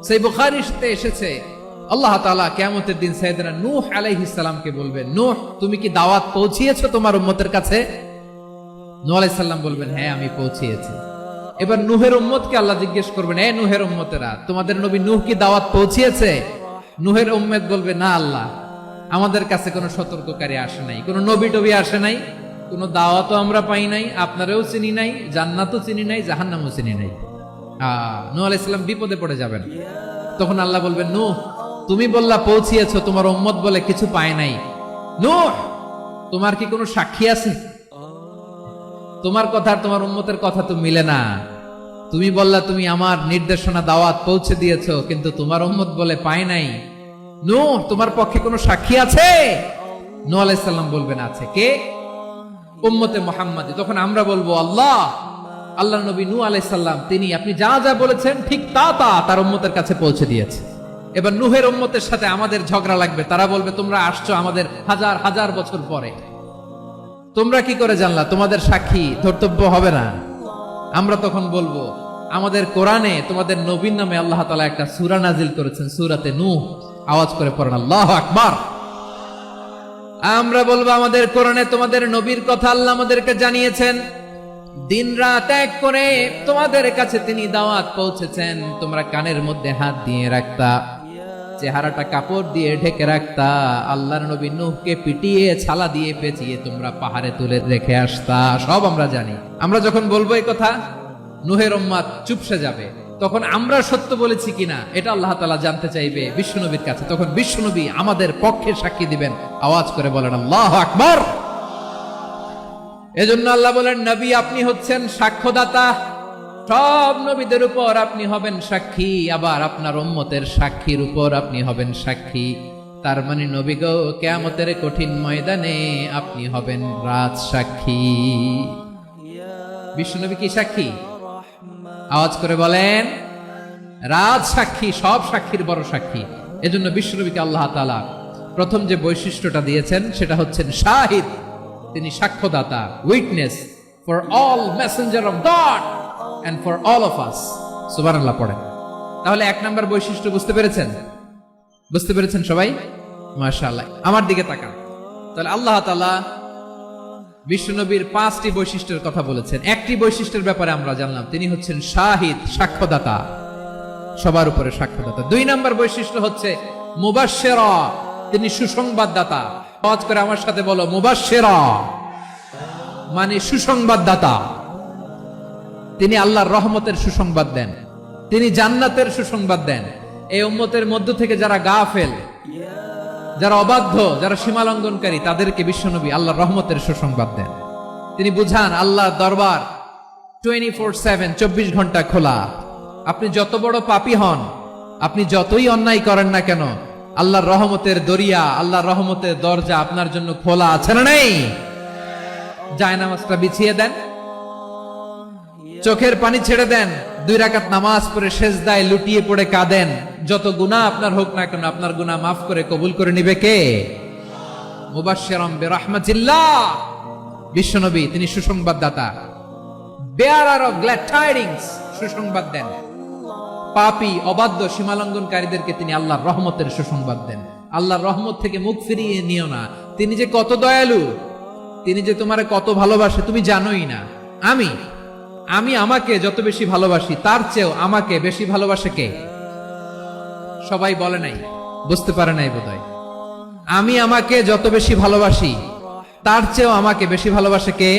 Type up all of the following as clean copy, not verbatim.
সেই বুখারীতে এসেছে আল্লাহ তাআলা কিয়ামতের দিন সাইয়েদনা নূহ আলাইহিস সালামকে বলবেন, নূহ তুমি কি দাওয়াত পৌঁছিয়েছো তোমার উম্মতের কাছে? নূহ আলাইহিস সালাম বলবেন, হ্যাঁ আমি পৌঁছিয়েছি। এবার নূহের উম্মতকে আল্লাহ জিজ্ঞেস করবেন, এ নূহের উম্মতেরা, তোমাদের নবী নূহ কি দাওয়াত পৌঁছিয়েছে? নূহের উম্মত বলবে, না আল্লাহ, আমাদের কাছে কোনো সতর্ককারী আসে নাই, কোনো নবী টবি আসে নাই, কোনো দাওয়াতও আমরা পাই নাই, আপনারাও চিনি নাই, জান্নাতও চিনি নাই, জাহান্নামও চিনি নাই। নূহ আলাইহিস সালাম বিপদে পড়ে যাবেন। তখন আল্লাহ বলবেন, নূহ তুমি বললা পৌঁছিয়েছো, তোমার উম্মত বলে কিছু পায় নাই। নূহ তোমার কি কোনো সাক্ষী আছে? তোমার কথা আর তোমার উম্মতের কথা তো মিলে না। তুমি বললা তুমি আমার নির্দেশনা দাওয়াত পৌঁছে দিয়েছো, কিন্তু তোমার উম্মত বলে পায় নাই। নূহ তোমার পক্ষে কোনো সাক্ষী আছে? নূহ আলাইহিস সালাম বলবেন, আছে। কে? উম্মতে মুহাম্মাদী। তখন আমরা বলবো, আল্লাহ নবী নূহ আলাইহিস সালাম তিনি আপনি যা যা বলেছেন ঠিক তা তার উম্মতের কাছে পৌঁছে দিয়েছে। এবার নূহের উম্মতের সাথে আমাদের ঝগড়া লাগবে। তারা বলবে, তোমরা আসছো আমাদের হাজার হাজার বছর পরে, তোমরা কি করে জানলা? তোমাদের সাক্ষী ধর্তব্য হবে না? আমরা তখন বলবো, আমাদের কোরআনে তোমাদের নবীর নামে আল্লাহ তাআলা একটা সূরা নাজিল করেছেন, সূরাতে নূহ। আওয়াজ করে পড়েন আল্লাহু আকবার। আমরা বলবো, আমাদের কোরআনে তোমাদের নবীর কথা আল্লাহ আমাদেরকে জানিয়েছেন, দিন রাত এক করে তোমাদের কাছে তিনি দাওয়াত পৌঁছেছেন। তোমরা কানের মধ্যে হাত দিয়ে রাখতা, চেহারাটা কাপড় দিয়ে ঢেকে রাখতা, আল্লাহর নবী নূহকে পিটিয়ে ছালা দিয়ে পেঁচিয়ে তোমরা পাহাড়ে তুলে রেখে আসতা, সব আমরা জানি। আমরা যখন বলবো এই কথা, নূহের উম্মত চুপসে যাবে। তখন আমরা সত্য বলেছি কিনা এটা আল্লাহ তাআলা জানতে চাইবে বিশ্বনবীর কাছে। তখন বিশ্বনবী আমাদের পক্ষে সাক্ষী দিবেন। আওয়াজ করে বলেন আল্লাহু আকবার। এজন্য আল্লাহ বলেন, নবী আপনি হচ্ছেন সাক্ষ্যদাতা, সব নবীদের উপর আপনি হবেন সাক্ষী, আবার আপনার উম্মতের সাক্ষীর উপর আপনি হবেন সাক্ষী। তার মানে নবী গো, কিয়ামতের কঠিন ময়দানে আপনি হবেন রাজ সাক্ষী। বিশ্বনবী কি সাক্ষী? আওয়াজ করে বলেন, রাজ সাক্ষী, সব সাক্ষীর বড় সাক্ষী। এজন্য বিশ্বনবীকে আল্লাহ তাআলা প্রথম যে বৈশিষ্ট্যটা দিয়েছেন সেটা হচ্ছেন শাহিদ। তিনি সাক্ষ্যদাতা, witness for all messenger of God and for all of us. সুবহানাল্লাহ পড়েন। তাহলে এক নাম্বার বৈশিষ্ট্য বুঝতে পেরেছেন? বুঝতে পেরেছেন সবাই? মাশাআল্লাহ। আমার দিকে তাকান। তাহলে আল্লাহ তাআলা বিশ্বনবীর 5টি বৈশিষ্ট্যের কথা বলেছেন। একটি বৈশিষ্ট্যের ব্যাপারে আমরা জানলাম, তিনি হচ্ছেন শাহিদ, সাক্ষ্যদাতা, সবার উপরে সাক্ষ্যদাতা। 2 নাম্বার বৈশিষ্ট্য হচ্ছে মুবাশশিরা, তিনি সুসংবাদদাতা। আওয়াজ করে আমার সাথে বলো, মুবাশশিরা মানে সুসংবাদদাতা। তিনি আল্লাহর রহমতের সুসংবাদ দেন, তিনি জান্নাতের সুসংবাদ দেন। এই উম্মতের মধ্য থেকে যারা গাফেল, যারা অবাধ্য, যারা সীমালঙ্ঘনকারী, তাদেরকে বিশ্বনবী আল্লাহর রহমতের সুসংবাদ দেন। তিনি বুঝান আল্লাহর দরবার 24/7, 24 ঘন্টা খোলা। আপনি যত বড় পাপী হন, আপনি যতই অন্যায় করেন না কেন, আল্লাহর রহমতের দরিয়া, আল্লাহর রহমতের দরজা আপনার জন্য খোলা আছে না নেই? জায়নামাজটা বিছিয়ে দেন, চোখের পানি ছেড়ে দেন, 2 রাকাত নামাজ পড়ে সেজদায় লুটিয়ে পড়ে কাঁদেন। যত গুনাহ আপনার হোক না কেন, আপনার গুনাহ মাফ করে কবুল করে নিবে কে? মুবাশশিরাম বিরহমাতিল্লাহ। বিশ্বনবী তিনি সুসংবাদদাতা, বেয়ারার অফ গ্ল্যাড টাইডিংস, সুসংবাদ দেন। পাপী, অবাধ্য, সীমালঙ্ঘনকারীদেরকে তিনি আল্লাহর রহমতের সুসংবাদ দেন। আল্লাহর রহমত থেকে মুখ ফিরিয়ে নিও না। তিনি যে কত দয়ালু, তিনি যে তোমারে কত ভালোবাসে তুমি জানোই না। আমি আমাকে যত বেশি ভালোবাসি, তার চেয়েও আমাকে বেশি ভালোবাসে কে? সবাই বলে নাই, বুঝতে পারে নাই বোধহয়। আমি আমাকে যত বেশি ভালোবাসি, তার চেয়েও আমাকে বেশি ভালোবাসে কে?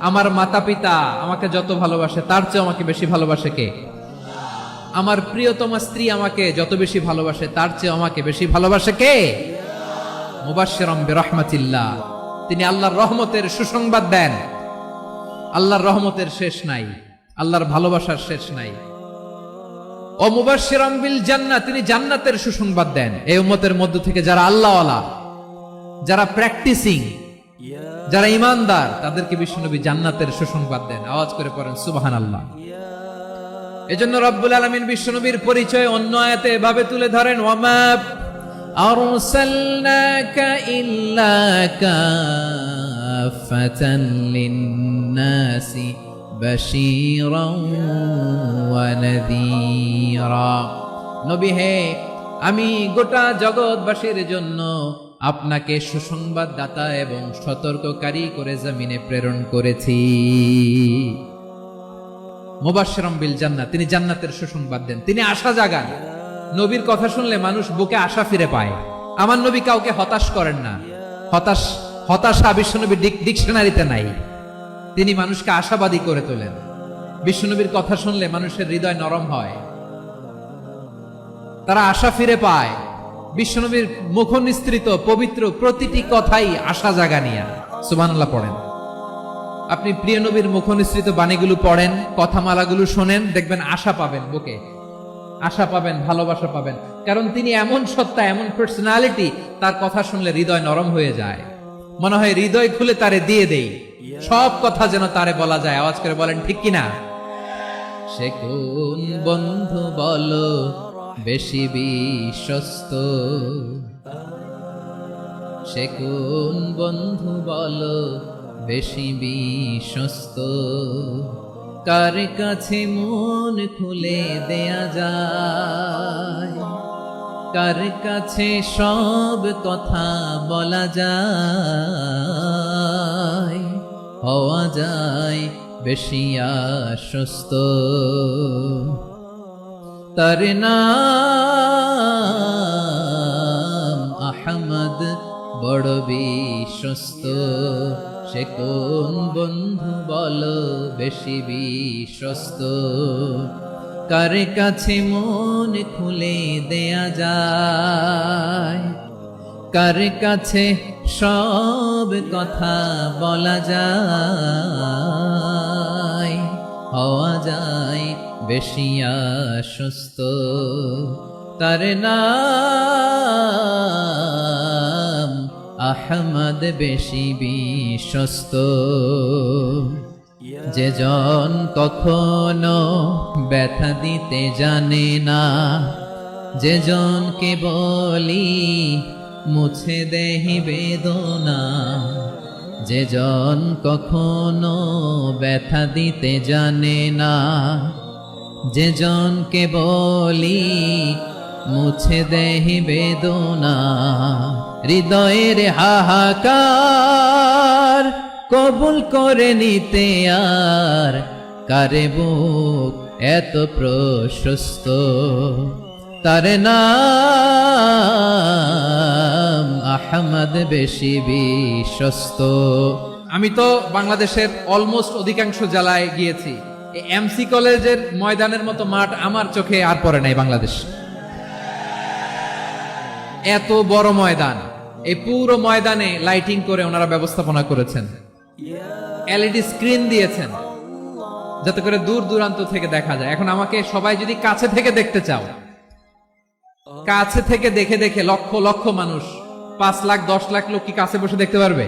আমার মাতা পিতা আমাকে যত ভালোবাসে, তার চেয়েও আমাকে বেশি ভালোবাসে কে? আমার প্রিয়তমা স্ত্রী আমাকে যত বেশি ভালোবাসে, তার চেয়েও আমাকে বেশি ভালোবাসে কে? মুবাশশিরাম বিরহমাতিল্লাহ। তিনি আল্লাহর রহমতের সুসংবাদ দেন। আল্লাহর রহমতের শেষ নাই, আল্লাহর ভালোবাসার শেষ নাই। ও মুবাশশিরাম বিল জান্নাহ, তিনি জান্নাতের সুসংবাদ দেন। এই উম্মতের মধ্য থেকে যারা আল্লাহওয়ালা, যারা প্র্যাকটিসিং, যারা ঈমানদার, তাদেরকে বিশ্বনবী জান্নাতের সুসংবাদ দেন। আওয়াজ করে পড়েন সুবহানাল্লাহ। এজন্য রব্বুল আলামিন বিশ্বনবীর পরিচয় অন্য আয়াতে এভাবে তুলে ধরেন, ওয়ামা আরসালনাকা ইল্লা কাফাতান লিন্নাসি বাশীরাও ওয়া নাযীরা। নবী হে, আমি গোটা জগৎবাসীর জন্য আপনাকে সুসংবাদদাতা এবং সতর্ককারী করে জমিনে প্রেরণ করেছি। মুবাশশিরাম বিল জান্নাহ, তিনি জান্নাতের সুসংবাদ দেন, তিনি আশা জাগান। নবীর কথা শুনলে মানুষ বুকে আশা ফিরে পায়। আমার নবী কাউকে হতাশ করেন না। হতাশা বিশ্বনবীর ডিকশনারিতে নাই। তিনি মানুষকে আশাবাদী করে তোলেন। বিশ্বনবীর কথা শুনলে মানুষের হৃদয় নরম হয়, তারা আশা ফিরে পায়। বিশ্বনবীর মুখ নিঃসৃত পবিত্র প্রতিটি কথাই আশা জাগানিয়া। সুবহানাল্লাহ পড়েন। আপনি প্রিয় নবীর মুখ নিঃসৃত বাণীগুলো পড়েন, কথামালাগুলো শোনেন, দেখবেন আশা পাবেন, বুকে আশা পাবেন, ভালোবাসা পাবেন। কারণ তিনি এমন সত্তা, এমন পার্সোনালিটি, তার কথা শুনলে হৃদয় নরম হয়ে যায়। মনে হয় হৃদয় খুলে তারে দিয়ে দেই, সব কথা যেন তারে বলা যায়। আওয়াজ করে বলেন ঠিক কিনা? সে কোন বন্ধু বলো বেশি বিশ্বস্ত, সে কোন বন্ধু বলো বেশি বিশ্বস্ত, কার কাছে মন খুলে দেয়া যায়, কার কাছে সব কথা বলা যায়, হওয়া যায় বেশি আশ্বস্ত। তার নাম আহমদ, বড় বিশ্বস্ত। সে কোন বন্ধু বলো বেশি বিশ্বস্ত, কার কাছে মন খুলে দেয়া যায়, কার কাছে সব কথা বলা যায়, হওয়া যায় বেশি আশ্বস্ত। তার নাম আহমদ, বেশি বিশ্বস্ত। যে জন কখনো ব্যথা দিতে জানে না, যে জনকে বলি মুছে দেহি বেদনা, যে জন কখনো ব্যথা দিতে জানে না, যে জনকে বলি মুছে দেহি বেদনা, হৃদয়ের হাহাকার কবুল করে নিতে আর কারে বুক এত প্রশস্ত। তার নাম আহমদ, বেশি বিশ্বস্ত। আমি তো বাংলাদেশের অলমোস্ট অধিকাংশ জেলায় গিয়েছি। এমসি কলেজের ময়দানের মতো মাঠ আমার চোখে আর পড়ে নাই বাংলাদেশ। এত বড় ময়দান, এই পুরো ময়দানে লাইটিং করে ওনারা ব্যবস্থাপনা করেছেন, এলইডি স্ক্রিন দিয়েছেন যাতে করে দূর দূরান্ত থেকে দেখা যায়। এখন আমাকে সবাই যদি কাছে থেকে দেখতে চাও, কাছে থেকে দেখে দেখে লক্ষ লক্ষ মানুষ, 5 লাখ 10 লাখ লোক কি কাছে বসে দেখতে পারবে?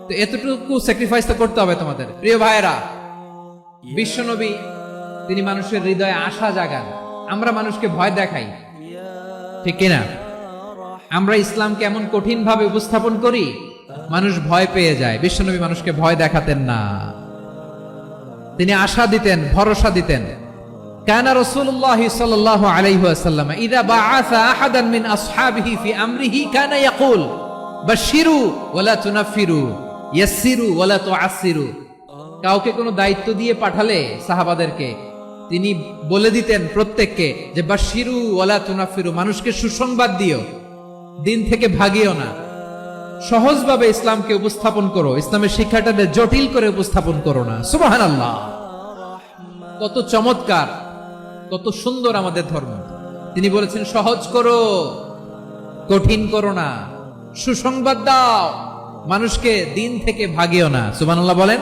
তো এতটুকু স্যাক্রিফাইস তো করতে হবে তোমাদের। প্রিয় ভাইয়েরা, বিশ্বনবী তিনি মানুষের হৃদয়ে আশা জাগান। আমরা মানুষকে ভয় দেখাই, ঠিক কিনা? আমরা ইসলামকে এমন কঠিন ভাবে উপস্থাপন করি, মানুষ ভয় পেয়ে যায়। বিশ্বনবী মানুষকে ভয় দেখাতেন না, তিনি আশা দিতেন, ভরসা দিতেন। কানা রাসূলুল্লাহ সাল্লাল্লাহু আলাইহি ওয়াসাল্লাম ইযা বাআসা আহাদান মিন আসহাবিহি ফি আমরিহি কানা ইয়াকুল বাশিরু ওয়ালা তুনাফিরু, ইয়াসসিরু ওয়ালা তুআসসিরু। কাউকে কোনো দায়িত্ব দিয়ে পাঠালে সাহাবাদেরকে তিনি বলে দিতেন প্রত্যেককে যে বাশিরু ওয়ালা তুনাফিরু, মানুষকে সুসংবাদ দিও, দিন থেকে ভাগিও না। সহজভাবে ইসলামকে উপস্থাপন করো, ইসলামের শিক্ষাটাকে জটিল করে উপস্থাপন করো না। সুবহানাল্লাহ, কত চমৎকার, কত সুন্দর আমাদের ধর্ম। তিনি বলেছেন সহজ করো, কঠিন করো না, সুসংবাদ দাও, মানুষকে দিন থেকে ভাগিও না। সুবহানাল্লাহ বলেন।